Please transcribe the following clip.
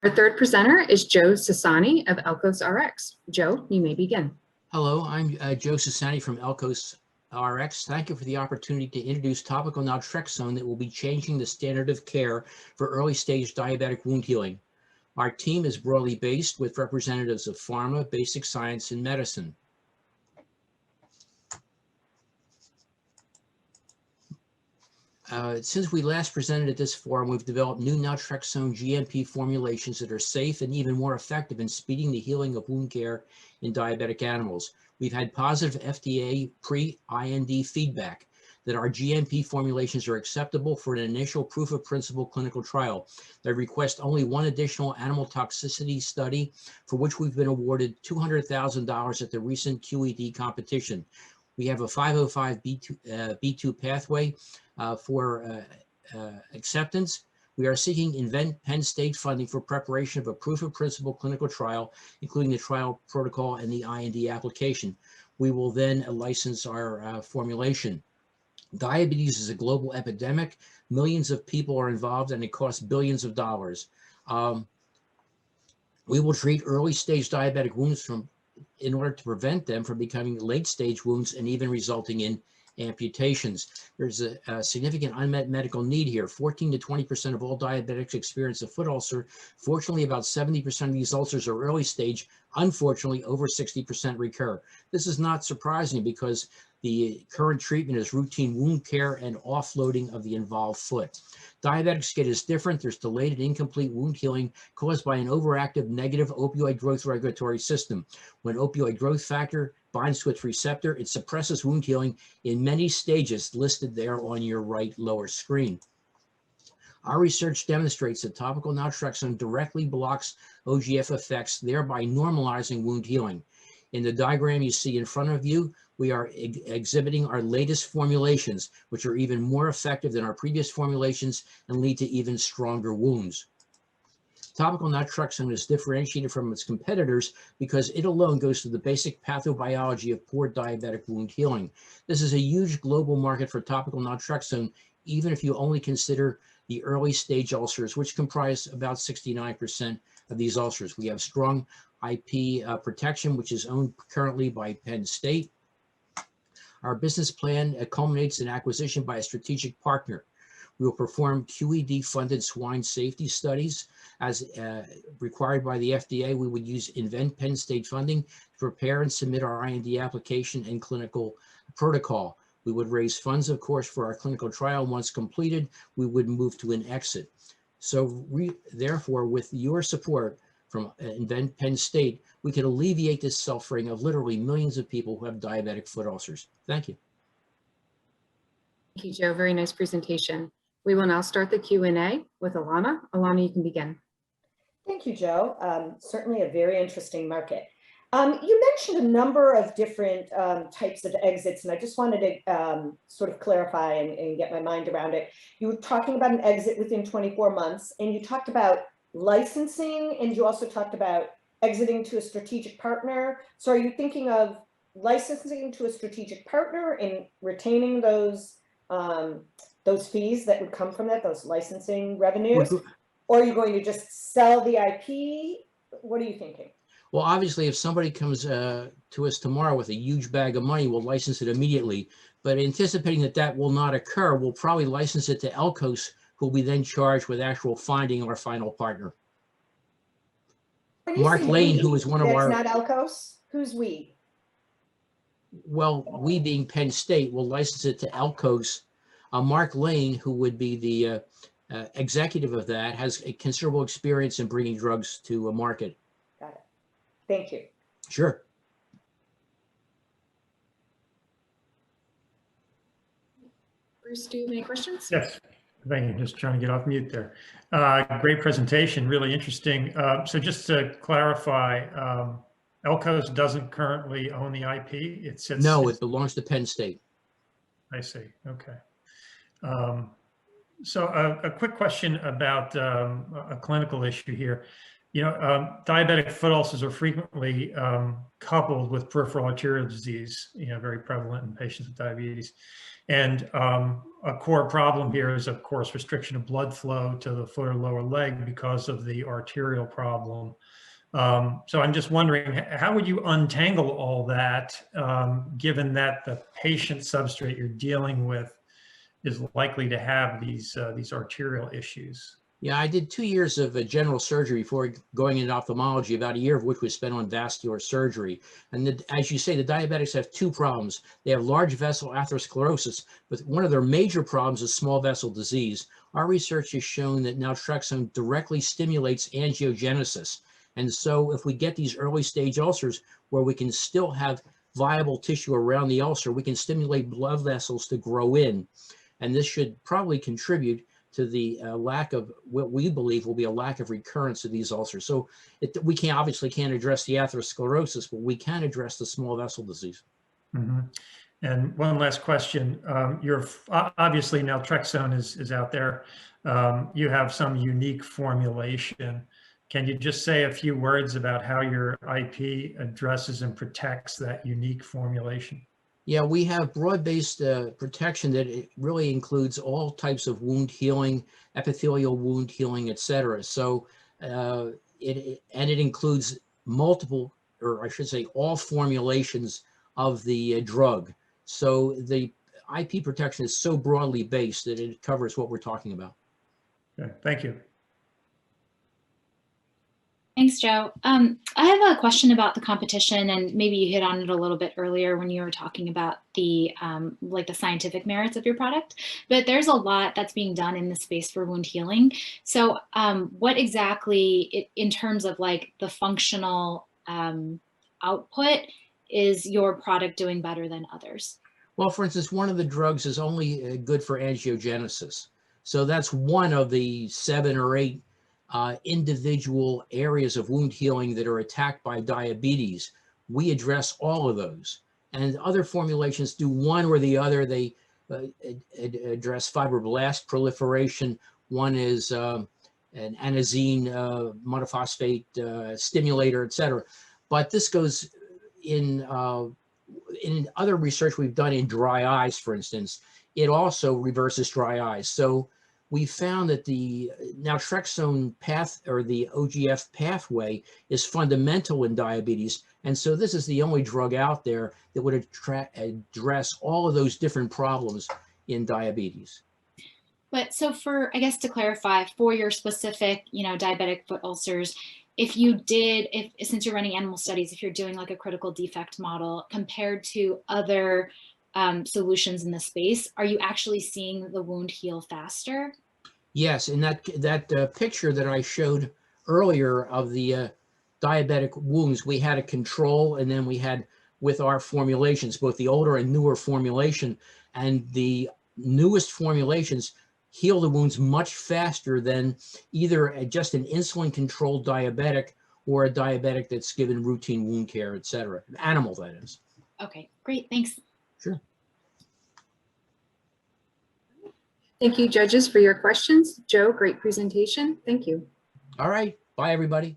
Our third presenter is Joe Sassani of ElkosRx. Joe, you may begin. Hello, I'm Joe Sassani from ElkosRx. Thank you for the opportunity to introduce topical naltrexone that will be changing the standard of care for early stage diabetic wound healing. Our team is broadly based with representatives of pharma, basic science, and medicine. Since we last presented at this forum, we've developed new naltrexone GMP formulations that are safe and even more effective in speeding the healing of wound care in diabetic animals. We've had positive FDA pre-IND feedback that our GMP formulations are acceptable for an initial proof of principle clinical trial. They request only one additional animal toxicity study, for which we've been awarded $200,000 at the recent QED competition. We have a 505(b)(2) pathway for acceptance. We are seeking Penn State funding for preparation of a proof of principle clinical trial, including the trial protocol and the IND application. We will then license our formulation. Diabetes is a global epidemic. Millions of people are involved and it costs billions of dollars. We will treat early stage diabetic wounds in order to prevent them from becoming late stage wounds and even resulting in amputations. There's a significant unmet medical need here. 14 to 20% of all diabetics experience a foot ulcer. Fortunately, about 70% of these ulcers are early stage. Unfortunately, over 60% recur. This is not surprising because the current treatment is routine wound care and offloading of the involved foot. Diabetic skin is different. There's delayed and incomplete wound healing caused by an overactive negative opioid growth regulatory system. When opioid growth factor binds to its receptor, it suppresses wound healing in many stages listed there on your right lower screen. Our research demonstrates that topical naltrexone directly blocks OGF effects, thereby normalizing wound healing. In the diagram you see in front of you, we are exhibiting our latest formulations, which are even more effective than our previous formulations and lead to even stronger wounds. Topical naltrexone is differentiated from its competitors because it alone goes to the basic pathobiology of poor diabetic wound healing. This is a huge global market for topical naltrexone, even if you only consider the early stage ulcers, which comprise about 69% of these ulcers. We have strong IP protection, which is owned currently by Penn State. Our business plan culminates in acquisition by a strategic partner. We will perform QED-funded swine safety studies as required by the FDA. We would use Penn State funding to prepare and submit our IND application and clinical protocol. We would raise funds, of course, for our clinical trial. Once completed, we would move to an exit. So therefore, with your support from Penn State, we can alleviate this suffering of literally millions of people who have diabetic foot ulcers. Thank you. Thank you, Joe. Very nice presentation. We will now start the Q&A with Alana. Alana, you can begin. Thank you, Joe. Certainly a very interesting market. You mentioned a number of different types of exits, and I just wanted to sort of clarify and get my mind around it. You were talking about an exit within 24 months, and you talked about licensing, and you also talked about exiting to a strategic partner. So are you thinking of licensing to a strategic partner and retaining those fees that would come from that, those licensing revenues? Or are you going to just sell the IP? What are you thinking? Well, obviously, if somebody comes to us tomorrow with a huge bag of money, we'll license it immediately. But anticipating that that will not occur, we'll probably license it to Elkos, who will be then charged with actual finding our final partner. Mark Lane, who is one of our... That's not Elkos? Who's we? Well, we being Penn State will license it to Elkos. Mark Lane, who would be the executive of that, has a considerable experience in bringing drugs to a market. Got it. Thank you. Sure. Bruce, do you have any questions? Yes. Thank you. Just trying to get off mute there. Great presentation, really interesting. So just to clarify, Elkos doesn't currently own the IP? No, it belongs to Penn State. I see. Okay. So a quick question about a clinical issue here. Diabetic foot ulcers are frequently coupled with peripheral arterial disease, very prevalent in patients with diabetes. And a core problem here is, of course, restriction of blood flow to the foot or lower leg because of the arterial problem. So I'm just wondering, how would you untangle all that, given that the patient substrate you're dealing with is likely to have these arterial issues? Yeah, I did 2 years of general surgery before going into ophthalmology, about a year of which was spent on vascular surgery. And as you say, the diabetics have two problems. They have large vessel atherosclerosis, but one of their major problems is small vessel disease. Our research has shown that naltrexone directly stimulates angiogenesis. And so if we get these early stage ulcers where we can still have viable tissue around the ulcer, we can stimulate blood vessels to grow in. And this should probably contribute to the lack of what we believe will be a lack of recurrence of these ulcers. So we obviously can't address the atherosclerosis, but we can address the small vessel disease. Mm-hmm. And one last question. Obviously naltrexone is out there. You have some unique formulation. Can you just say a few words about how your IP addresses and protects that unique formulation? Yeah, we have broad-based protection that it really includes all types of wound healing, epithelial wound healing, et cetera. So it includes multiple, or I should say all formulations of the drug. So the IP protection is so broadly based that it covers what we're talking about. Okay, thank you. Thanks, Joe. I have a question about the competition, and maybe you hit on it a little bit earlier when you were talking about the the scientific merits of your product. But there's a lot that's being done in the space for wound healing. So, what exactly, in terms of like the functional output, is your product doing better than others? Well, for instance, one of the drugs is only good for angiogenesis. So that's one of the 7 or 8 individual areas of wound healing that are attacked by diabetes. We address all of those. And other formulations do one or the other. They address fibroblast proliferation. One is an adenosine monophosphate stimulator, et cetera. But this goes in other research we've done in dry eyes, for instance. It also reverses dry eyes. So we found that the naltrexone path, or the OGF pathway, is fundamental in diabetes. And so this is the only drug out there that would address all of those different problems in diabetes. But so I guess to clarify, for your specific, diabetic foot ulcers, since you're running animal studies, if you're doing like a critical defect model compared to other solutions in the space, are you actually seeing the wound heal faster? Yes, and that picture that I showed earlier of the diabetic wounds, we had a control, and then we had, with our formulations, both the older and newer formulation, and the newest formulations heal the wounds much faster than either just an insulin-controlled diabetic or a diabetic that's given routine wound care, et cetera. Animal, that is. Okay, great, thanks. Sure. Thank you, judges, for your questions. Joe, great presentation. Thank you. All right. Bye, everybody.